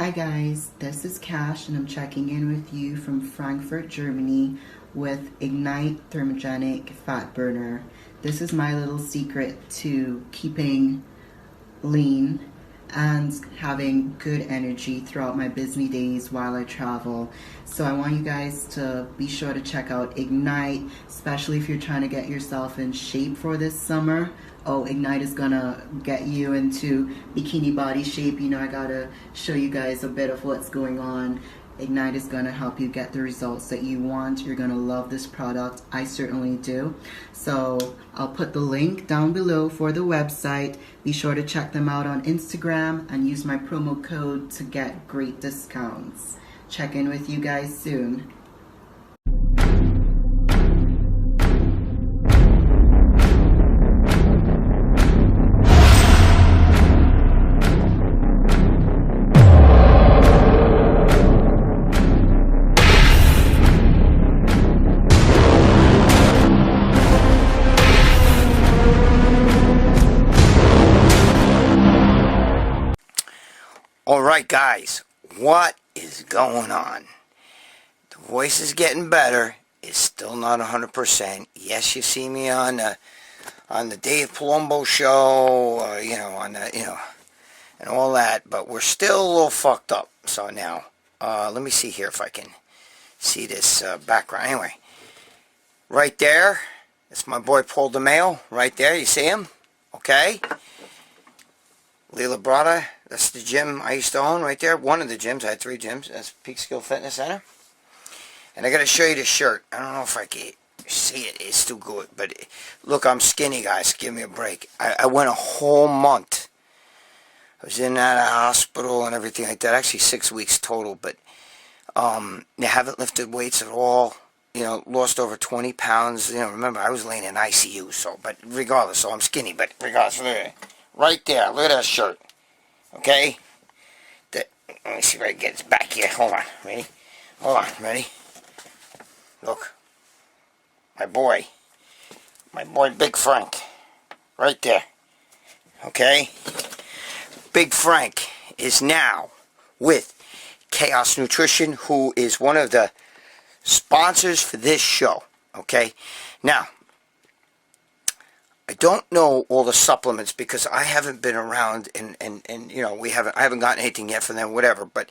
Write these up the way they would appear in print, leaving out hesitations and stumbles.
Hi guys, this is Cash and I'm checking in with you from Frankfurt, Germany with Ignite Thermogenic Fat Burner. This is my little secret to keeping lean and having good energy throughout my busy days while I travel. So I want you guys to be sure to check out Ignite, especially if you're trying to get yourself in shape for this summer. Oh, Ignite is gonna get you into bikini body shape. You know, I gotta show you guys a bit of what's going on. Ignite is gonna help you get the results that you want. You're gonna love this product. I certainly do. So I'll put the link down below for the website. Be sure to check them out on Instagram and use my promo code to get great discounts. Check in with you guys soon. Alright guys, what is going on? The voice is getting better. It's still not 100%. Yes, you see me on the Dave Palumbo show, and all that, but we're still a little fucked up. So now, let me see here if I can see this background. Anyway, right there, it's my boy Paul DeMeo, right there, you see him? Okay? Lila Brada, that's the gym I used to own right there. One of the gyms. I had 3 gyms. That's Peak Skill Fitness Center. And I got to show you the shirt. I don't know if I can see it. It's too good. But look, I'm skinny, guys. Give me a break. I went a whole month. I was in that hospital and everything like that. Actually, 6 weeks total. But they haven't lifted weights at all. You know, lost over 20 pounds. You know, remember, I was laying in ICU. So, but regardless, so I'm skinny. But regardless, look at it. Right there. Look at that shirt. Okay? Let me see if I can get it back here. Hold on. Ready? Hold on. Ready? Look. My boy. My boy Big Frank. Right there. Okay? Big Frank is now with Chaos Nutrition, who is one of the sponsors for this show. Okay? Now, I don't know all the supplements because I haven't been around and you know, I haven't gotten anything yet from them, whatever, but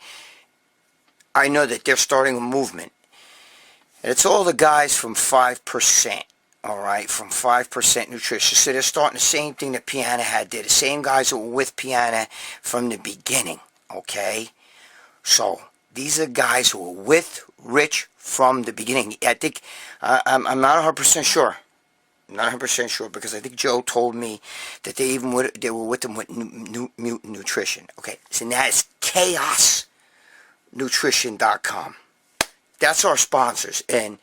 I know that they're starting a movement. And it's all the guys from 5%, alright, from 5% Nutrition. So they're starting the same thing that Piana had. They're the same guys that were with Piana from the beginning, okay? So these are guys who were with Rich from the beginning. I think, I'm not 100% sure. Not 100% sure because I think Joe told me that they were with them with Mutant Nutrition. Okay, so now it's chaosnutrition.com. That's our sponsors, and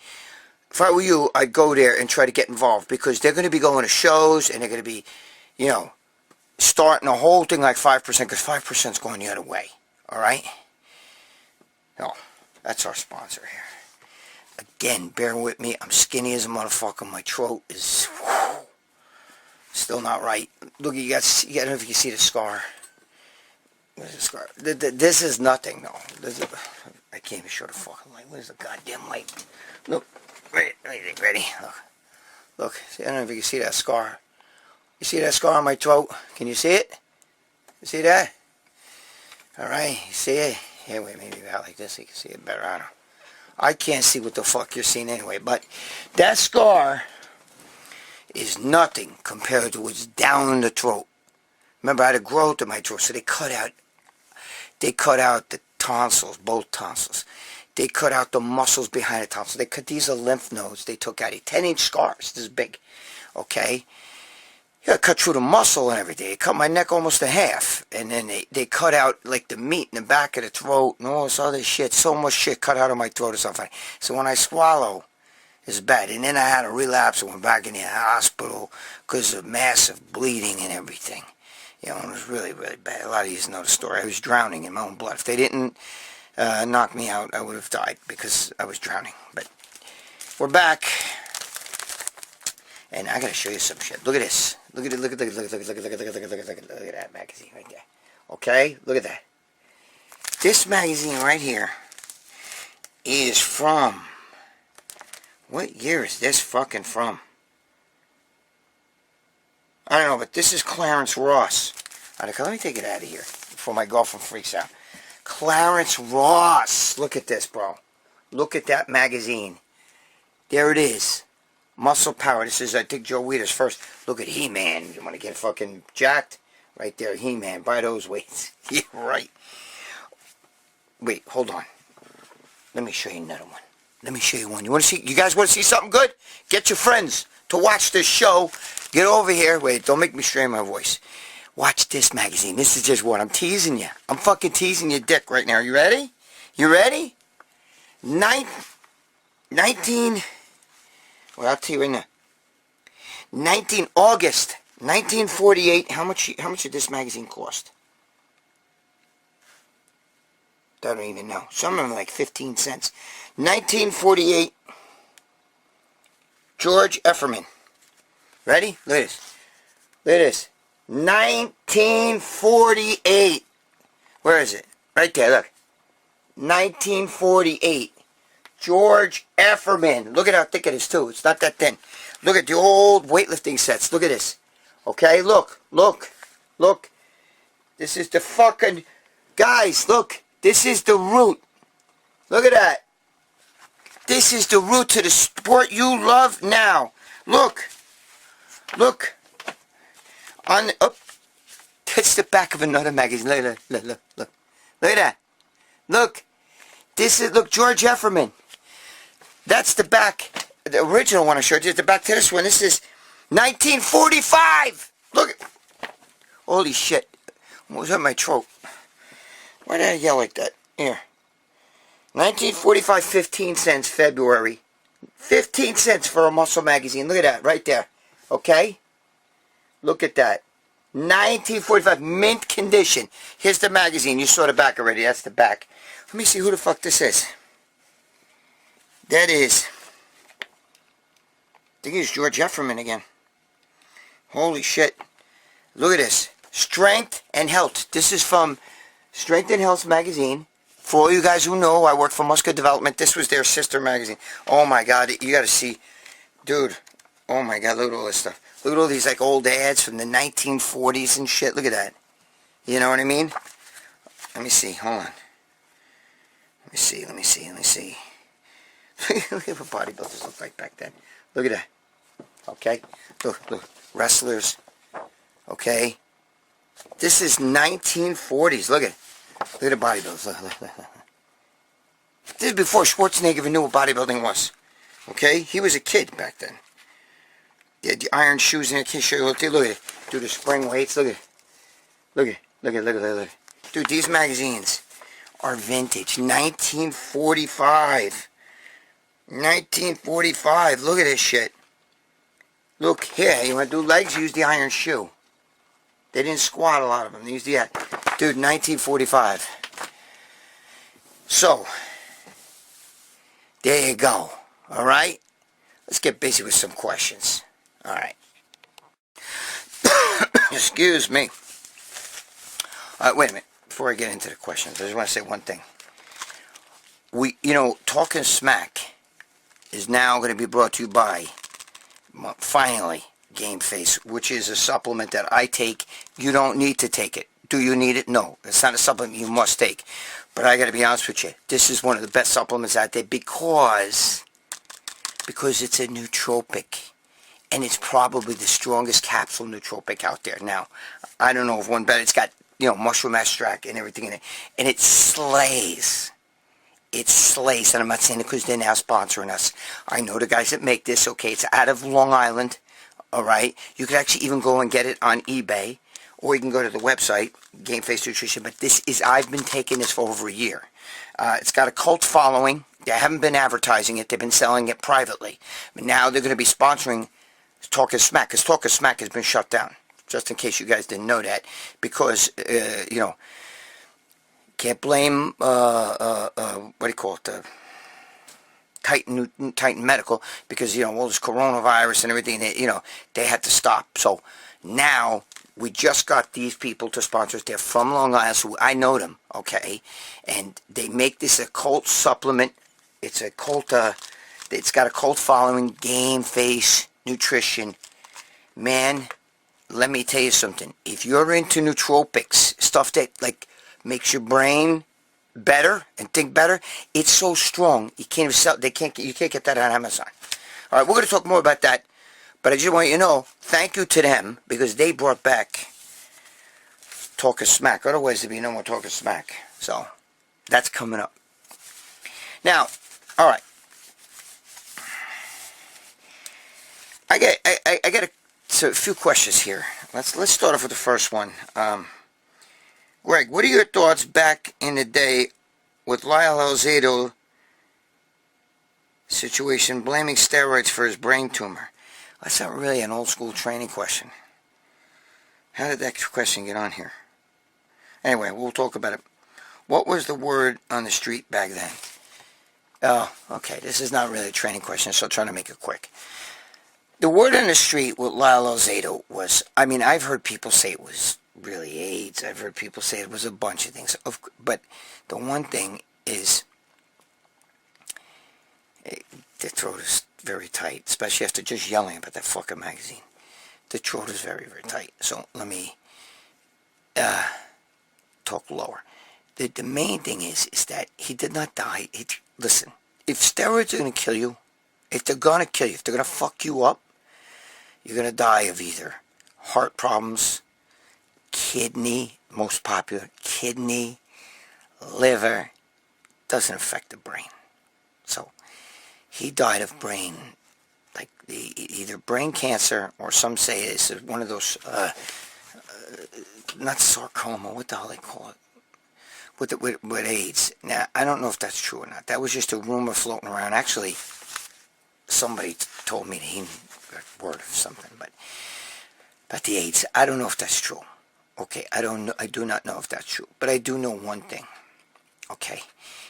if I were you, I'd go there and try to get involved because they're going to be going to shows and they're going to be, you know, starting a whole thing like 5% because 5% is going the other way. All right? No, that's our sponsor here. Again, bear with me. I'm skinny as a motherfucker. My throat is still not right. Look, you got. I don't know if you can see the scar. What is the scar? This is nothing, though. I can't even show the fucking light. What is the goddamn light? Look, ready. Look. See, I don't know if you can see that scar. You see that scar on my throat? Can you see it? You see that? All right, you see it? Here, wait, maybe about like this so you can see it better. I don't know. I can't see what the fuck you're seeing anyway, but that scar is nothing compared to what's down the throat. Remember, I had a growth in my throat, so they cut out the tonsils, both tonsils. They cut out the muscles behind the tonsils. These are lymph nodes. They took out 10-inch scars. This is big, okay? Yeah, cut through the muscle and everything. They cut my neck almost in half. And then they cut out, like, the meat in the back of the throat and all this other shit. So much shit cut out of my throat or something. So when I swallow, it's bad. And then I had a relapse and went back in the hospital because of massive bleeding and everything. You know, it was really, really bad. A lot of you know the story. I was drowning in my own blood. If they didn't knock me out, I would have died because I was drowning. But we're back. And I gotta show you some shit. Look at this. Look at that magazine right there. Okay, look at that. This magazine right here is from, what year is this fucking from? I don't know, but this is Clarence Ross. Let me take it out of here before my girlfriend freaks out. Clarence Ross. Look at this, bro. Look at that magazine. There it is. Muscle Power. This is, I think, Joe Weider's first. Look at He-Man. You want to get fucking jacked? Right there, He-Man. Buy those weights. Yeah, right. Wait, hold on. Let me show you another one. Let me show you one. You guys want to see something good? Get your friends to watch this show. Get over here. Wait, don't make me strain my voice. Watch this magazine. This is just one. I'm teasing you. I'm fucking teasing your dick right now. You ready? You ready? 19... Well, I'll tell you right now. 19 August 1948. How much did this magazine cost? I don't even know. Some of them like 15 cents. 1948. George Efferman. Ready? Look at this. Look at this. 1948. Where is it? Right there, look. 1948. George Efferman. Look at how thick it is, too. It's not that thin. Look at the old weightlifting sets. Look at this. Okay, look. Look. Look. This is the fucking... Guys, look. This is the root. Look at that. This is the root to the sport you love now. Look. Look. That's the back of another magazine. Look. Look at that. Look. This is, look, George Efferman. That's the back. The original one I showed you is the back to this one. This is 1945. Look. Holy shit. What was that in my throat? Why did I yell like that? Here. 1945, 15 cents, February. 15 cents for a muscle magazine. Look at that, right there. Okay? Look at that. 1945, mint condition. Here's the magazine. You saw the back already. That's the back. Let me see who the fuck this is. That is... I think it's George Efferman again. Holy shit. Look at this. Strength and Health. This is from Strength and Health magazine. For all you guys who know, I work for Muscular Development. This was their sister magazine. Oh my God, you gotta see. Dude, oh my God, look at all this stuff. Look at all these like old ads from the 1940s and shit. Look at that. You know what I mean? Let me see, hold on. Let me see. Look at what bodybuilders looked like back then. Look at that. Okay? Look. Wrestlers. Okay? This is 1940s. Look at it. Look at the bodybuilders. Look. This is before Schwarzenegger even knew what bodybuilding was. Okay? He was a kid back then. He had the iron shoes in it. Show you. Look at it. Do the spring weights. Look at it. Look at it. Dude, these magazines are vintage. 1945. 1945. Look at this shit. Look here. You want to do legs? Use the iron shoe. They didn't squat, a lot of them. They used the... Dude, 1945. So, there you go. Alright? Let's get busy with some questions. Alright. Excuse me. Wait a minute. Before I get into the questions, I just want to say one thing. Talking Smack is now going to be brought to you by, finally, Game Face, which is a supplement that I take. You don't need to take it. Do you need it? No. It's not a supplement you must take. But I got to be honest with you. This is one of the best supplements out there because it's a nootropic. And it's probably the strongest capsule nootropic out there. Now, I don't know of one better. It's got, mushroom extract and everything in it. And it slays. It slays. And I'm not saying it because they're now sponsoring us. I know the guys that make this. Okay, it's out of Long Island. Alright, you could actually even go and get it on eBay, or you can go to the website, Game Face Nutrition, but I've been taking this for over a year. It's got a cult following. They haven't been advertising it, they've been selling it privately. But now they're going to be sponsoring Talking Smack, because Talking Smack has been shut down, just in case you guys didn't know that, because, can't blame, what do you call it, Titan Medical, because all this coronavirus and everything, they had to stop. So now We just got these people to sponsor us. They're from Long Island, so I know them, okay? And they make this a cult supplement. It's a cult, it's got a cult following, Game Face Nutrition. Man, let me tell you something. If you're into nootropics, stuff that, like, makes your brain better and think better, it's so strong, you can't even sell, you can't get that on Amazon. All right, we're going to talk more about that. But I just want you to know, thank you to them, because they brought back Talking Smack. Otherwise, there'd be no more Talking Smack. So, that's coming up. Now, all right. I got a few questions here. Let's start off with the first one. Greg, what are your thoughts back in the day with Lyle Alzado situation, blaming steroids for his brain tumor? That's not really an old school training question. How did that question get on here? Anyway, we'll talk about it. What was the word on the street back then? Oh, okay, this is not really a training question, so I'm trying to make it quick. The word on the street with Lyle Alzado was, I mean, I've heard people say it was really AIDS. I've heard people say it was a bunch of things. But the one thing is, the throat is very tight, especially after just yelling about that fucking magazine. The throat is very, very tight. So let me talk lower. The main thing is that he did not die. Listen, if steroids are going to kill you, if they're going to kill you, if they're going to fuck you up, you're going to die of either heart problems, kidney, most popular, kidney, liver, doesn't affect the brain. So, he died of brain, like either brain cancer, or some say it's one of those, not sarcoma, what the hell they call it, with AIDS. Now, I don't know if that's true or not. That was just a rumor floating around. Actually, somebody told me that he got word of something, but about the AIDS, I don't know if that's true. Okay, I do not know if that's true, but I do know one thing. Okay,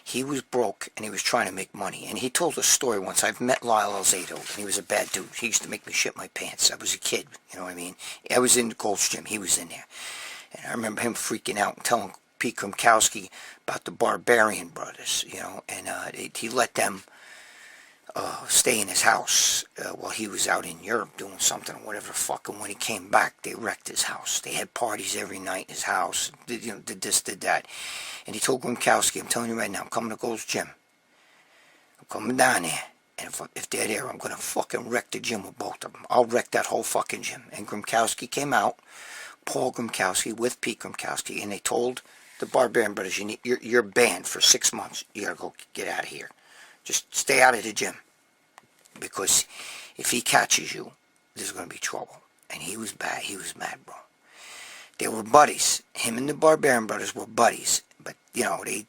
he was broke and he was trying to make money, and he told a story once. I've met Lyle Alzado, and he was a bad dude. He used to make me shit my pants. I was a kid, you know what I mean? I was in Gold's Gym. He was in there, and I remember him freaking out and telling Pete Krumkowski about the Barbarian Brothers, you know, and he let them stay in his house while he was out in Europe doing something or whatever the fuck, and when he came back, they wrecked his house. They had parties every night in his house, did this, did that. And he told Gronkowski, I'm telling you right now, I'm coming to Gold's Gym. I'm coming down there, and if they're there, I'm going to fucking wreck the gym with both of them. I'll wreck that whole fucking gym. And Gronkowski came out, Paul Gronkowski with Pete Krumkowski, and they told the Barbarian Brothers, you're banned for 6 months. You got to go get out of here. Just stay out of the gym, because if he catches you, there's going to be trouble. And he was bad. He was mad, bro. They were buddies. Him and the Barbarian Brothers were buddies, but you know they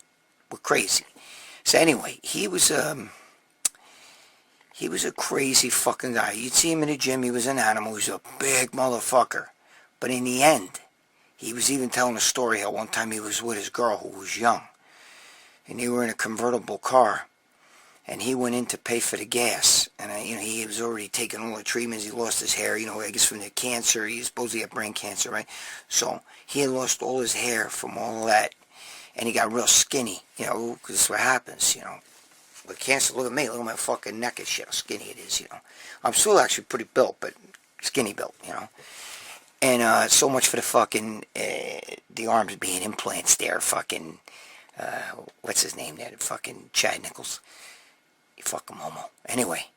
were crazy. So anyway, he was a crazy fucking guy. You'd see him in the gym. He was an animal. He was a big motherfucker. But in the end, he was even telling a story how one time he was with his girl who was young, and they were in a convertible car. And he went in to pay for the gas, and he was already taking all the treatments. He lost his hair, I guess from the cancer. He supposedly had brain cancer, right? So he had lost all his hair from all of that, and he got real skinny, because that's what happens, With cancer, look at me, look at my fucking neck and shit, how skinny it is, I'm still actually pretty built, but skinny built, And so much for the fucking, the arms being implants there, fucking, what's his name there, fucking Chad Nichols. You fucking homo. Anyway,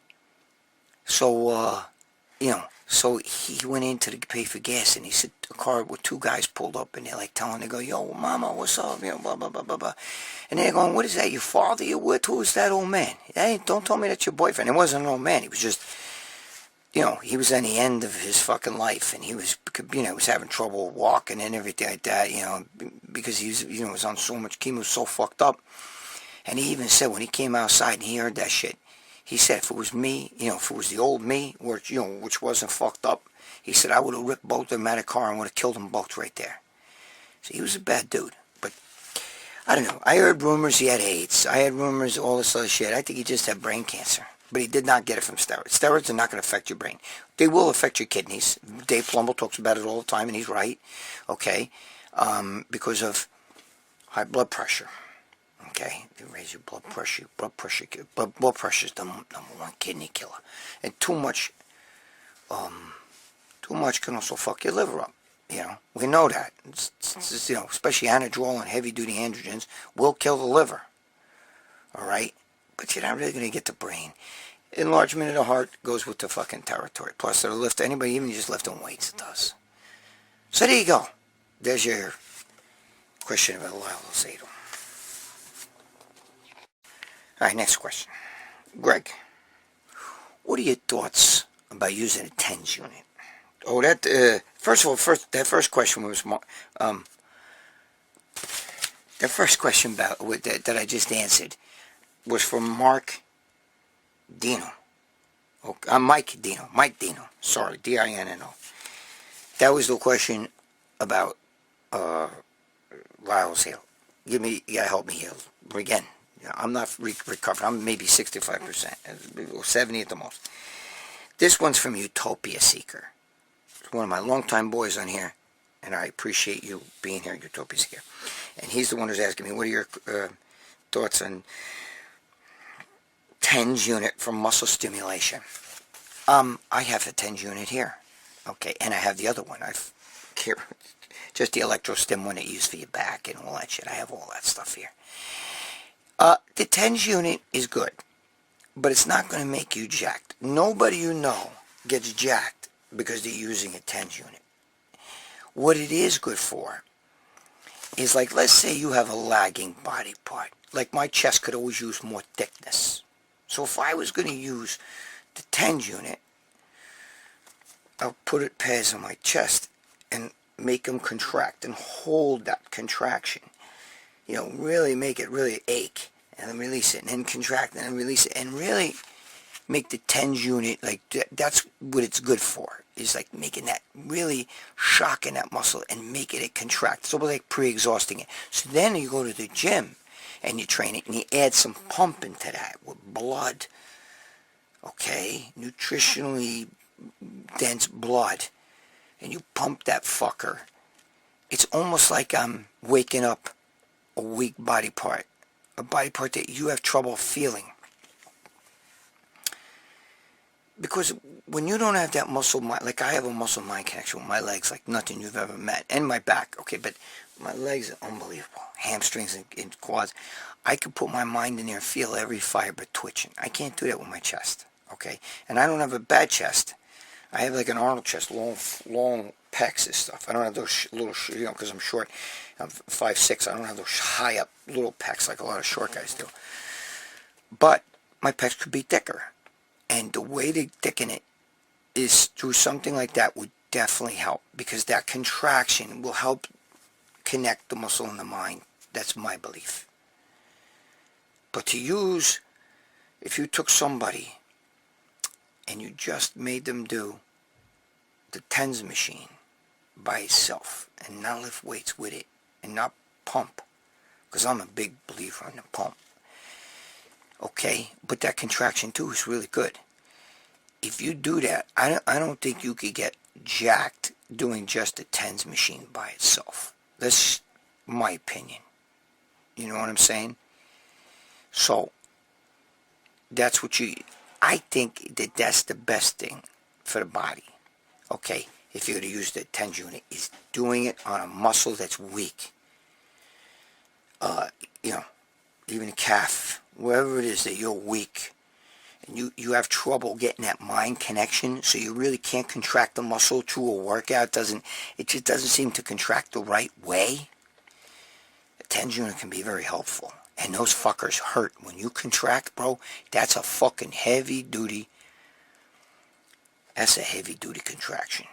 so, so he went in to pay for gas, and he said a car with two guys pulled up, and they're like telling, they go, yo, mama, what's up, blah, blah, blah, blah, blah. And they're going, what is that, your father you're with? Who is that old man? Hey, don't tell me that's your boyfriend. It wasn't an old man. He was just, he was on the end of his fucking life, and he was, was having trouble walking and everything like that, because he was, was on so much chemo, so fucked up. And he even said when he came outside and he heard that shit, he said if it was me, if it was the old me, which wasn't fucked up, he said I would have ripped both of them out of the car and would have killed them both right there. So he was a bad dude. But I don't know. I heard rumors he had AIDS. I had rumors all this other shit. I think he just had brain cancer. But he did not get it from steroids. Steroids are not going to affect your brain. They will affect your kidneys. Dave Plumble talks about it all the time, and he's right. Okay, because of high blood pressure. Okay, they raise your blood pressure. Blood pressure is the number one kidney killer, and too much can also fuck your liver up. You know, we know that. It's, you know, especially anadrol and heavy-duty androgens will kill the liver. All right, but you're not really going to get the brain. Enlargement of the heart goes with the fucking territory. Plus, it'll lift anybody, even just lifting weights, it does. So there you go. There's your question about Lyle Alzado. All right, next question. Greg, what are your thoughts about using a TENS unit? Oh, that, first of all, that first question was, the first question about that I just answered was from Mark Dino. Oh, Mike Dino. Sorry, D-I-N-N-O. That was the question about Lyle Alzado. You gotta help me here again. I'm not recovering. I'm maybe 65%, or 70 at the most. This one's from Utopia Seeker. It's one of my longtime boys on here, and I appreciate you being here, Utopia Seeker. And he's the one who's asking me, what are your thoughts on TENS unit for muscle stimulation? I have a TENS unit here, okay, and I have the other one. I've here, just the electro-stim one that you use for your back and all that shit. I have all that stuff here. The TENS unit is good, but it's not going to make you jacked. Nobody you know gets jacked because they're using a TENS unit. What it is good for is, like, let's say you have a lagging body part. Like, my chest could always use more thickness. So if I was going to use the TENS unit, I'll put it pads on my chest and make them contract and hold that contraction. You know, really make it really ache, and then release it, and then contract, and then release it, and really make the TENS unit, like, that's what it's good for, is like making that, really shocking that muscle and making it contract. It's almost like pre-exhausting it. So then you go to the gym, and you train it, and you add some pump into that with blood, okay, nutritionally dense blood, and you pump that fucker. It's almost like I'm waking up a weak body part, a body part that you have trouble feeling. Because when you don't have that muscle mind, like I have a muscle mind connection with my legs like nothing you've ever met, and my back, okay, but my legs are unbelievable, hamstrings and quads. I can put my mind in there and feel every fiber twitching. I can't do that with my chest, okay, and I don't have a bad chest. I have like an Arnold chest, long pecs and stuff. I don't have those little, you know, because I'm short. I'm 5'6". I don't have those high up little pecs like a lot of short guys do. But my pecs could be thicker. And the way to thicken it is through something like that would definitely help. Because that contraction will help connect the muscle and the mind. That's my belief. But to use, if you took somebody and you just made them do the TENS machine by itself and not lift weights with it and not pump, because I'm a big believer in the pump, okay, but that contraction too is really good. If you do that, I don't think you could get jacked doing just the TENS machine by itself. That's my opinion. You know what I'm saying? So that's what I think that that's the best thing for the body. Okay, if you're going to use the TENS unit, is doing it on a muscle that's weak. You know, even a calf, wherever it is that you're weak, and you have trouble getting that mind connection, so you really can't contract the muscle through a workout. It just doesn't seem to contract the right way. The TENS unit can be very helpful. And those fuckers hurt. When you contract, bro, that's a fucking heavy-duty, that's a heavy-duty contraction.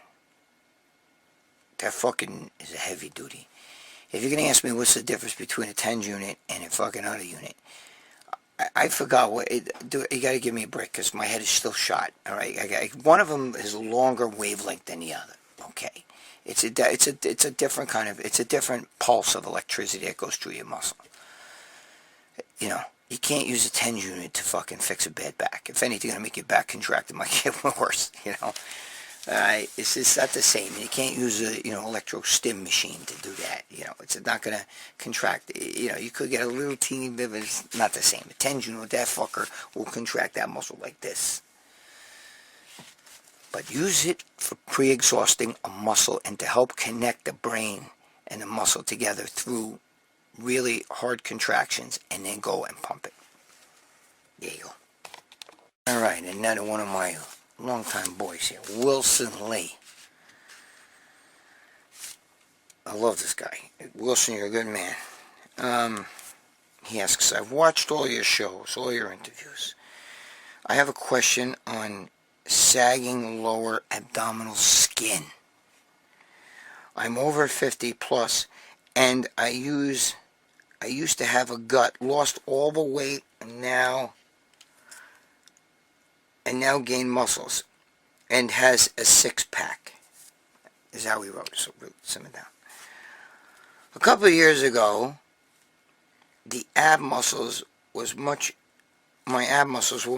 That fucking is a heavy-duty. If you're going to ask me what's the difference between a TENS unit and a fucking other unit, I forgot what, you got to give me a break because my head is still shot, all right? One of them is a longer wavelength than the other, okay? It's a different kind of, it's a different pulse of electricity that goes through your muscle. You know, you can't use a TENS unit to fucking fix a bad back. If anything, it'll make your back contract. It might get worse, you know. It's just not the same. You can't use a, electro stim machine to do that. It's not going to contract. You could get a little teeny bit, but it's not the same. A TENS unit, that fucker will contract that muscle like this. But use it for pre-exhausting a muscle and to help connect the brain and the muscle together through really hard contractions, and then go and pump it. There you go. Alright, another one of my longtime boys here, Wilson Lee. I love this guy. Wilson, you're a good man. He asks, I've watched all your shows, all your interviews. I have a question on sagging lower abdominal skin. I'm over 50 plus, and I used to have a gut, lost all the weight, and now gained muscles, and has a six-pack, is how he wrote it, so simmer down. A couple of years ago, my ab muscles were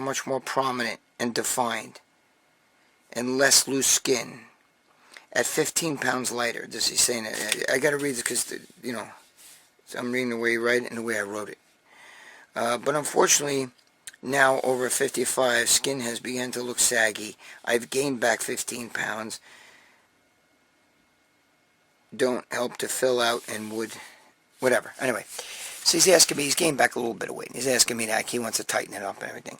much more prominent and defined, and less loose skin. At 15 pounds lighter, this is saying it. I got to read it because, I'm reading the way he wrote it and the way I wrote it. But unfortunately, now over 55, skin has begun to look saggy. I've gained back 15 pounds. Don't help to fill out and would, whatever. Anyway, so he's asking me, he's gained back a little bit of weight. He's asking me that he wants to tighten it up and everything.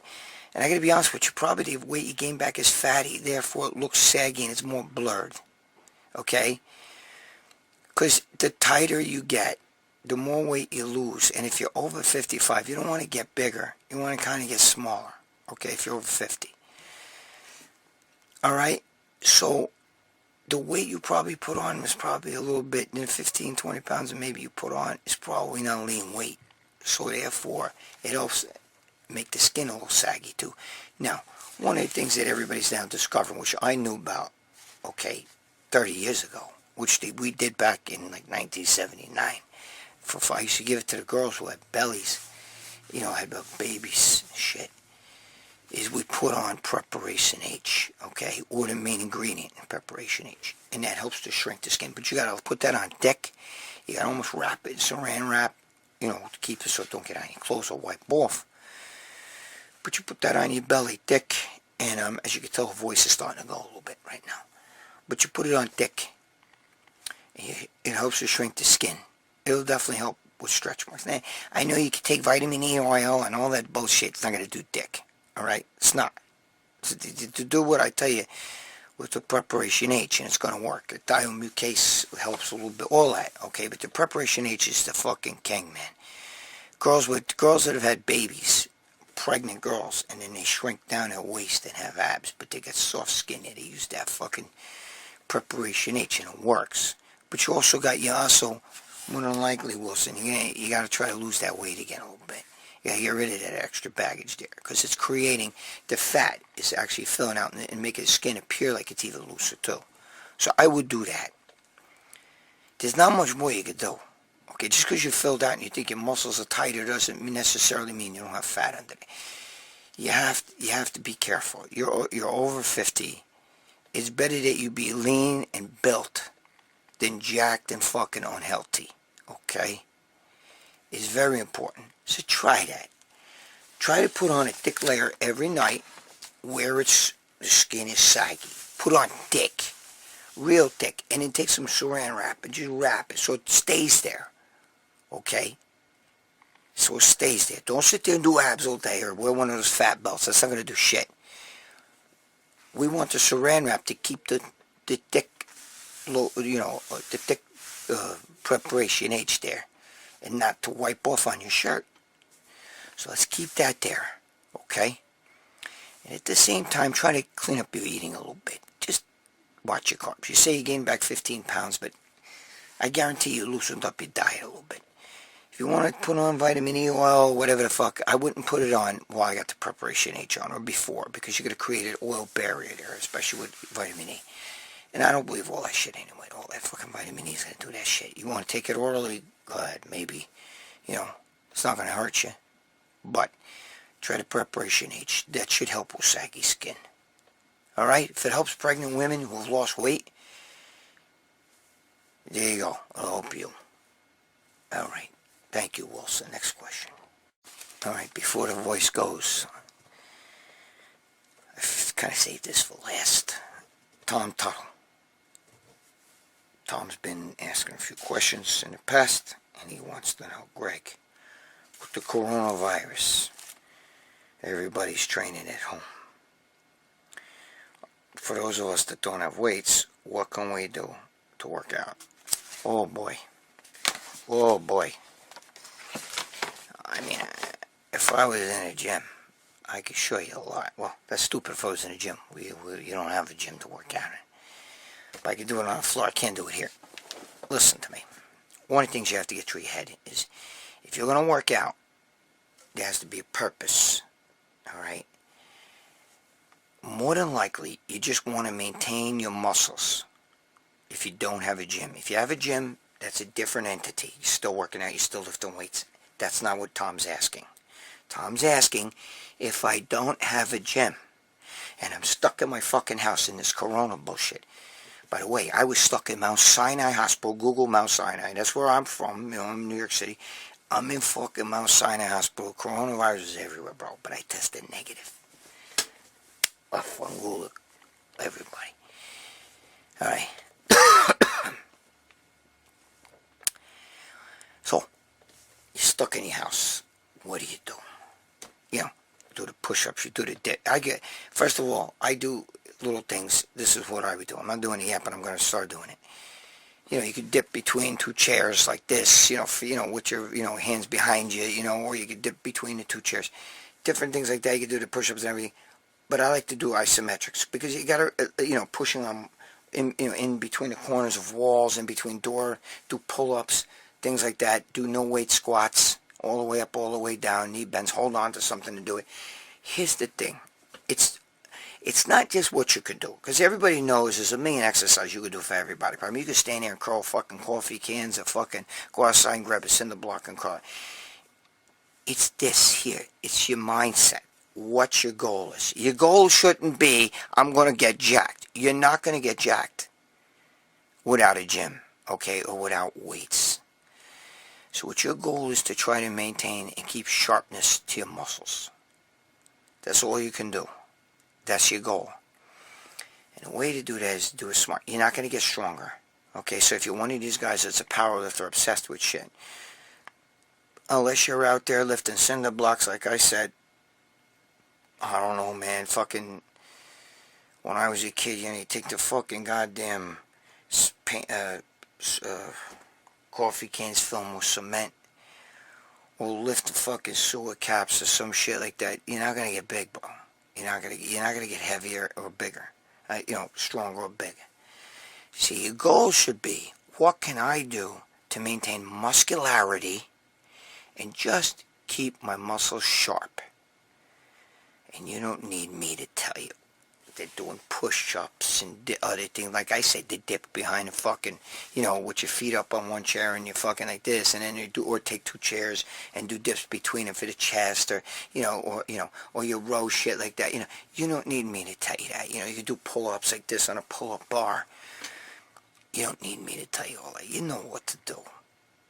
And I got to be honest with you, probably the weight you gained back is fatty, therefore it looks saggy and it's more blurred. Okay? Because the tighter you get, the more weight you lose. And if you're over 55, you don't want to get bigger. You want to kind of get smaller. Okay, if you're over 50. Alright? So, the weight you probably put on was probably a little bit, 15, 20 pounds that maybe you put on is probably not lean weight. So, therefore, it helps make the skin a little saggy too. Now, one of the things that everybody's now discovering, which I knew about, 30 years ago, which we did back in like 1979. I used to give it to the girls who had bellies, had babies, shit, is we put on Preparation H, okay, or the main ingredient in Preparation H, and that helps to shrink the skin. But you gotta put that on thick. You gotta almost wrap it, saran wrap, to keep it so it don't get on your clothes or wipe off. But you put that on your belly thick, and as you can tell, her voice is starting to go a little bit right now. But you put it on thick. It helps to shrink the skin. It'll definitely help with stretch marks. Now, I know you can take vitamin E oil and all that bullshit. It's not going to do dick. Alright? It's not. To do what I tell you with the Preparation H, and it's going to work. The thiomucase helps a little bit. All that. Okay? But the Preparation H is the fucking king, man. Girls that have had babies, pregnant girls, and then they shrink down their waist and have abs, but they get soft skin, and they use that fucking Preparation H, and it works. But you also got, more than likely, Wilson, you got to try to lose that weight again a little bit. You got to get rid of that extra baggage there, because it's creating, the fat is actually filling out and making the skin appear like it's even looser too. So I would do that. There's not much more you could do. Okay, just because you're filled out and you think your muscles are tighter doesn't necessarily mean you don't have fat under it. You have to be careful. You're over 50. It's better that you be lean and built than jacked and fucking unhealthy. Okay? It's very important. So try that. Try to put on a thick layer every night where the skin is saggy. Put on thick. Real thick. And then take some saran wrap and just wrap it so it stays there. Okay? So it stays there. Don't sit there and do abs all day or wear one of those fat belts. That's not going to do shit. We want the saran wrap to keep the thick, Preparation H there, and not to wipe off on your shirt. So let's keep that there, okay? And at the same time, try to clean up your eating a little bit. Just watch your carbs. You say you gained back 15 pounds, but I guarantee you loosened up your diet a little bit. If you want to put on vitamin E oil, whatever the fuck, I wouldn't put it on while I got the Preparation H on, or before, because you're going to create an oil barrier there, especially with vitamin E. And I don't believe all that shit anyway. All that fucking vitamin E is going to do that shit. You want to take it orally? Go ahead, maybe. It's not going to hurt you. but try the preparation H. That should help with saggy skin. Alright? If it helps pregnant women who have lost weight, there you go. I'll help you. Alright. Thank you, Wilson. Next question. Alright, before the voice goes, I've kind of saved this for last. Tom Tuttle. Tom's been asking a few questions in the past, and he wants to know, Greg, with the coronavirus, everybody's training at home. For those of us that don't have weights, what can we do to work out? Oh boy. Oh boy. I mean, if I was in a gym, I could show you a lot. Well, that's stupid if I was in a gym. You don't have a gym to work out in. But I could do it on the floor. I can't do it here. Listen to me. One of the things you have to get through your head is, if you're going to work out, there has to be a purpose. Alright? More than likely, you just want to maintain your muscles if you don't have a gym. If you have a gym, that's a different entity. You're still working out, you're still lifting weights. That's not what Tom's asking. Tom's asking, if I don't have a gym, and I'm stuck in my fucking house in this corona bullshit. By the way, I was stuck in Mount Sinai Hospital. Google Mount Sinai. That's where I'm from. You know, I'm in New York City. I'm in fucking Mount Sinai Hospital. Coronavirus is everywhere, bro. But I tested negative. I fucking rule it. Everybody. Alright. So, you're stuck in your house. What do? You know, do the push-ups, you do the dip. First of all, I do little things. This is what I would do. I'm not doing it yet, but I'm going to start doing it. You know, you could dip between two chairs like this, with your, hands behind you, or you could dip between the two chairs. Different things like that. You could do the push-ups and everything. But I like to do isometrics because you got to, pushing them in between the corners of walls, in between door, do pull-ups, things like that. Do no-weight squats, all the way up, all the way down, knee bends, hold on to something to do it. Here's the thing. It's not just what you could do, because everybody knows there's a million exercises you could do for everybody. I mean, you could stand there and curl fucking coffee cans or fucking go outside and grab a cinder block and curl it. It's this here. It's your mindset. What your goal is. Your goal shouldn't be, I'm going to get jacked. You're not going to get jacked without a gym, okay, or without weights. So what your goal is to try to maintain and keep sharpness to your muscles. That's all you can do. That's your goal. And the way to do that is to do it smart. You're not going to get stronger. Okay, so if you're one of these guys that's a powerlifter obsessed with shit, unless you're out there lifting cinder blocks, like I said, I don't know, man, fucking, when I was a kid, you take the fucking goddamn coffee cans filled with cement, or lift the fucking sewer caps or some shit like that. You're not going to get big, bro. You're not gonna get heavier or bigger, stronger or bigger. See, your goal should be, what can I do to maintain muscularity and just keep my muscles sharp? And you don't need me to tell you. They're doing push-ups and other things. Like I said, they dip behind the fucking, with your feet up on one chair and you're fucking like this, and then you do, or take two chairs and do dips between them for the chest, or, or you row shit like that. You don't need me to tell you that. You can do pull-ups like this on a pull-up bar. You don't need me to tell you all that. You know what to do.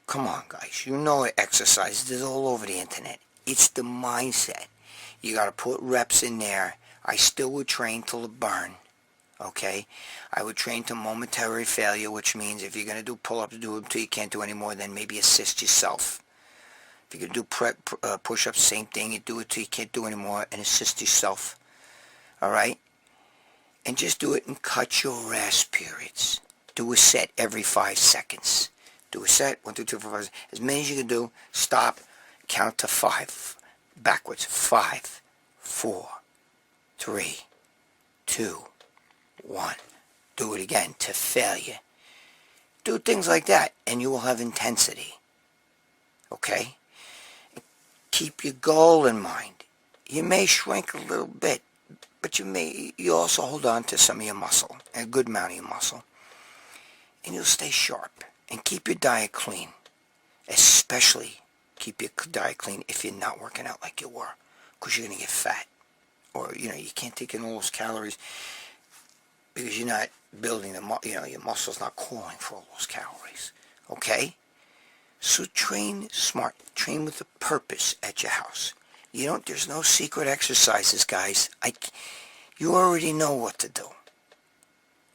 Come on, guys. You know exercise. It's all over the internet. It's the mindset. You got to put reps in there. I still would train till the burn, okay? I would train to momentary failure, which means if you're going to do pull-ups, do them till you can't do anymore, then maybe assist yourself. If you're going to do push-ups, same thing. You do it till you can't do anymore and assist yourself, all right? And just do it and cut your rest periods. Do a set every 5 seconds. Do a set, 1, 2, 3, 4, 5, as many as you can do. Stop, count to 5, backwards. 5, 4, 3, 2, 1. Do it again to failure. Do things like that, and you will have intensity. Okay? Keep your goal in mind. You may shrink a little bit, but you also hold on to some of your muscle, a good amount of your muscle, and you'll stay sharp. And keep your diet clean, especially Keep your diet clean if you're not working out like you were, because you're going to get fat. Or, you can't take in all those calories because you're not building your muscle's not calling for all those calories. Okay? So train smart. Train with a purpose at your house. There's no secret exercises, guys. You already know what to do.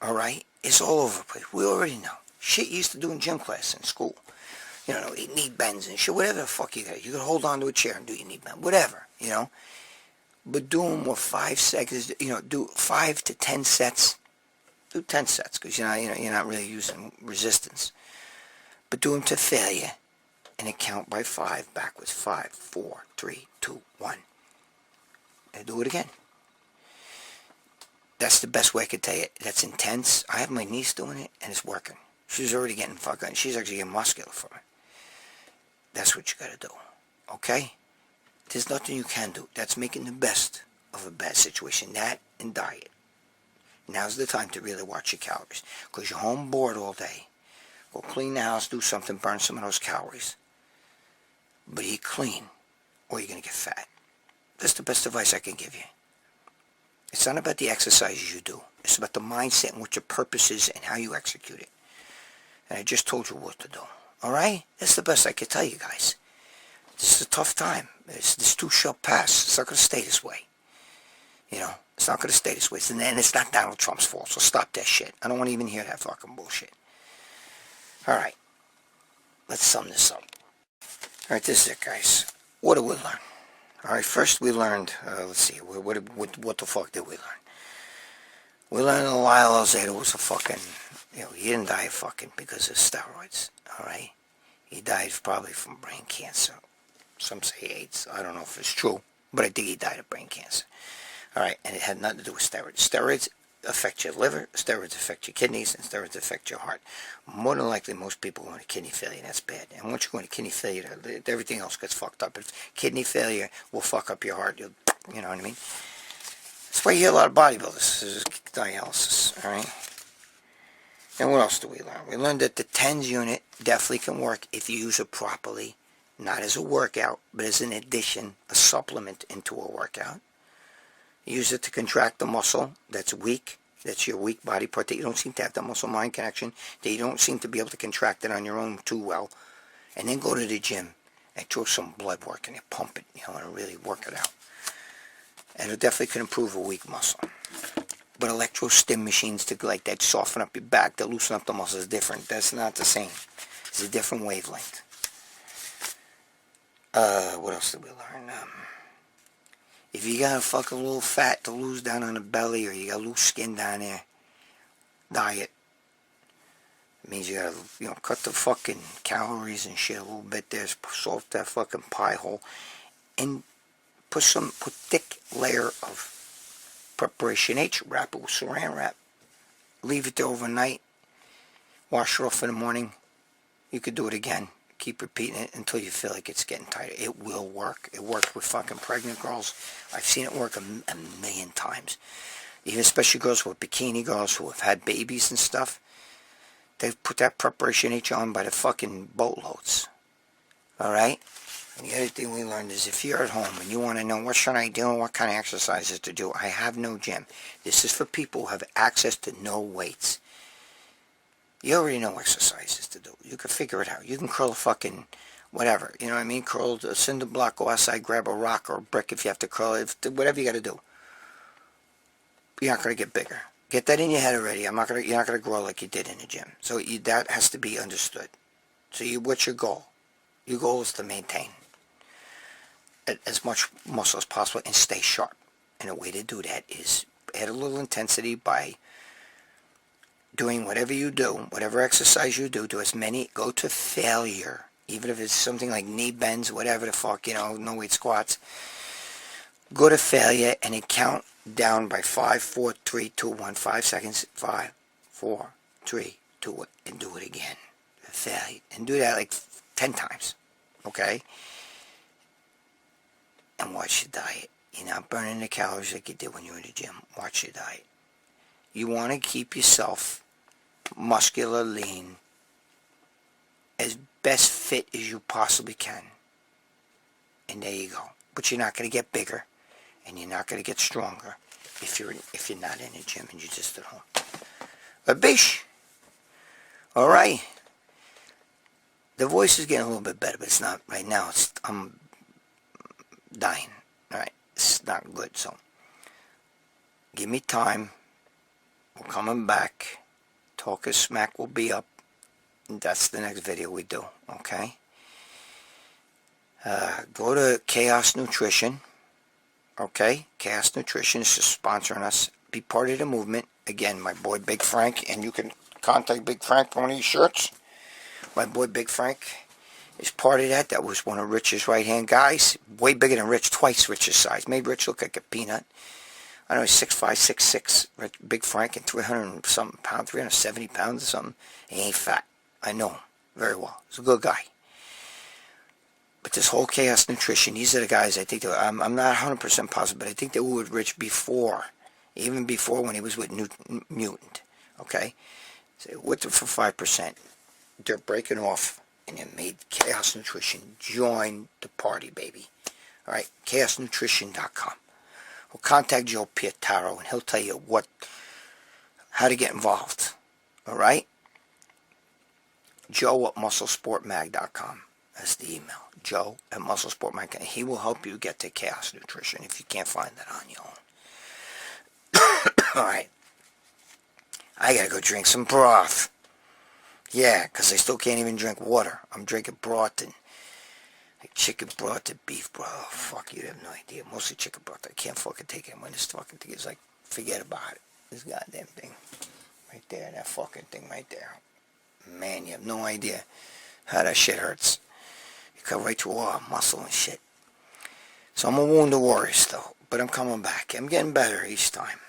Alright? It's all over the place. We already know. Shit you used to do in gym class in school. Knee bends and shit, whatever the fuck you got. You can hold on to a chair and do your knee bend. Whatever, But do them with 5 seconds, do 5 to 10 sets. Do 10 sets, because you're not really using resistance. But do them to failure. And then count by 5 backwards. 5, 4, 3, 2, 1. And do it again. That's the best way I could tell you. That's intense. I have my niece doing it, and it's working. She's already getting fucking, she's actually getting muscular from it. That's what you gotta do. Okay? There's nothing you can do. That's making the best of a bad situation. That and diet. Now's the time to really watch your calories. Because you're home bored all day. Go clean the house, do something, burn some of those calories. But eat clean, or you're gonna get fat. That's the best advice I can give you. It's not about the exercises you do. It's about the mindset and what your purpose is and how you execute it. And I just told you what to do. Alright? That's the best I can tell you guys. This is a tough time. This too shall pass. It's not going to stay this way. It's not going to stay this way. And it's not Donald Trump's fault, so stop that shit. I don't want to even hear that fucking bullshit. Alright. Let's sum this up. Alright, this is it, guys. What did we learn? Alright, first we learned, let's see, what the fuck did we learn? We learned that Lyle Alzado was a fucking, he didn't die fucking because of steroids, alright? He died probably from brain cancer. Some say AIDS. I don't know if it's true, but I think he died of brain cancer. Alright, and it had nothing to do with steroids. Steroids affect your liver, steroids affect your kidneys, and steroids affect your heart. More than likely, most people go into kidney failure, and that's bad. And once you go into kidney failure, everything else gets fucked up. If kidney failure will fuck up your heart, you know what I mean? That's why you hear a lot of bodybuilders. This is dialysis, alright? And what else do we learn? We learned that the TENS unit definitely can work if you use it properly. Not as a workout, but as an addition, a supplement into a workout. Use it to contract the muscle that's weak. That's your weak body part that you don't seem to have that muscle-mind connection. That you don't seem to be able to contract it on your own too well. And then go to the gym and throw some blood work in it. Pump it, and really work it out. And it definitely can improve a weak muscle. But electro-stim machines to like that soften up your back, to loosen up the muscle is different. That's not the same. It's a different wavelength. What else did we learn? If you got a fucking little fat to lose down on the belly, or you got loose skin down there, diet. It means you gotta, cut the fucking calories and shit a little bit there. Salt that fucking pie hole. And put thick layer of preparation H. Wrap it with saran wrap. Leave it there overnight. Wash it off in the morning. You could do it again. Keep repeating it until you feel like it's getting tighter. It will work. It worked with fucking pregnant girls. I've seen it work a million times. Even especially girls with bikini girls who have had babies and stuff. They've put that preparation H on by the fucking boatloads. Alright? And the other thing we learned is if you're at home and you want to know what should I do and what kind of exercises to do, I have no gym. This is for people who have access to no weights. You already know exercises to do. You can figure it out. You can curl a fucking whatever. You know what I mean? Curl a cinder block, go outside, grab a rock or a brick if you have to curl it. Whatever you got to do. You're not going to get bigger. Get that in your head already. You're not going to grow like you did in the gym. So that has to be understood. So what's your goal? Your goal is to maintain as much muscle as possible and stay sharp. And a way to do that is add a little intensity by doing whatever you do, whatever exercise you do as many, go to failure. Even if it's something like knee bends, whatever the fuck, no weight squats. Go to failure and then count down by 5, 4, 3, 2, 1, 5 seconds. 5, 4, 3, 2, and do it again. Failure. And do that like 10 times. Okay? And watch your diet. You're not burning the calories like you did when you were in the gym. Watch your diet. You want to keep yourself muscular, lean, as best fit as you possibly can. And there you go. But you're not going to get bigger, and you're not going to get stronger if you're not in the gym and you're just at home. But bish. All right. The voice is getting a little bit better, but it's not right now. I'm dying. All right. It's not good. So give me time. We're coming back. Talk is Smack will be up. And that's the next video we do. Okay. Go to Chaos Nutrition. Okay. Chaos Nutrition is just sponsoring us. Be part of the movement. Again, my boy Big Frank, and you can contact Big Frank for one of these shirts. My boy Big Frank is part of that. That was one of Rich's right-hand guys. Way bigger than Rich, twice Rich's size. Made Rich look like a peanut. I know he's 6'5", 6'6", Big Frank, and 300-something pounds, 370 pounds or something. He ain't fat. I know him very well. He's a good guy. But this whole Chaos Nutrition, these are the guys I think, I'm not 100% positive, but I think they were with Rich before. Even before when he was with Mutant. Okay? So with it for 5%. They're breaking off and they made Chaos Nutrition. Join the party, baby. Alright? ChaosNutrition.com. Or contact Joe Pietaro and he'll tell you how to get involved. Alright? Joe at MuscleSportMag.com. That's the email. Joe at MuscleSportMag.com. He will help you get to Chaos Nutrition if you can't find that on your own. Alright. I gotta go drink some broth. Yeah, because I still can't even drink water. I'm drinking broth and like chicken broth and beef broth. Oh, fuck, you have no idea. Mostly chicken broth. I can't fucking take it when this fucking thing is like, forget about it. This goddamn thing. Right there, that fucking thing right there. Man, you have no idea how that shit hurts. You cut right through all muscle and shit. So I'm a wounded warrior still. But I'm coming back. I'm getting better each time.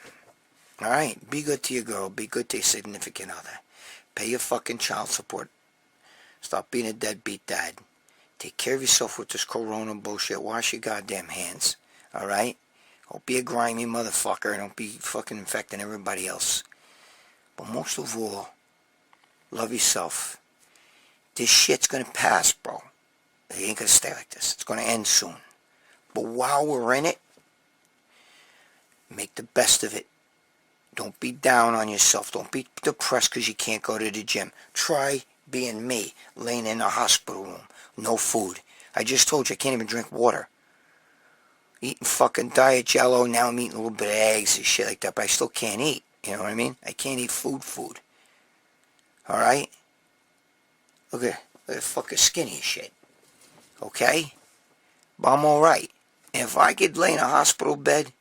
Alright? Be good to your girl. Be good to your significant other. Pay your fucking child support. Stop being a deadbeat dad. Take care of yourself with this corona bullshit. Wash your goddamn hands. Alright? Don't be a grimy motherfucker. And don't be fucking infecting everybody else. But most of all, love yourself. This shit's gonna pass, bro. It ain't gonna stay like this. It's gonna end soon. But while we're in it, make the best of it. Don't be down on yourself. Don't be depressed because you can't go to the gym. Try being me, laying in a hospital room. No food. I just told you I can't even drink water. Eating fucking diet jello. Now I'm eating a little bit of eggs and shit like that. But I still can't eat. You know what I mean? I can't eat food. Alright? Look at fucking skinny shit. Okay? But I'm alright. And if I could lay in a hospital bed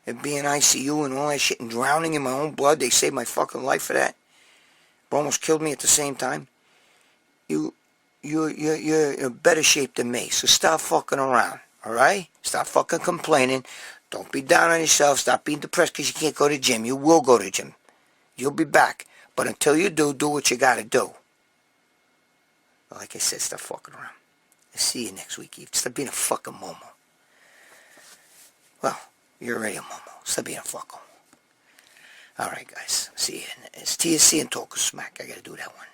and be in ICU and all that shit and drowning in my own blood, they saved my fucking life for that. It almost killed me at the same time. You're in better shape than me. So stop fucking around. Alright? Stop fucking complaining. Don't be down on yourself. Stop being depressed because you can't go to the gym. You will go to the gym. You'll be back. But until you do what you gotta do. Like I said, stop fucking around. I'll see you next week, Eve. Stop being a fucking momo. Well, you're already a momo. Stop being a fucko. Alright, guys. See you. It's TSC and Talk of Smack. I gotta do that one.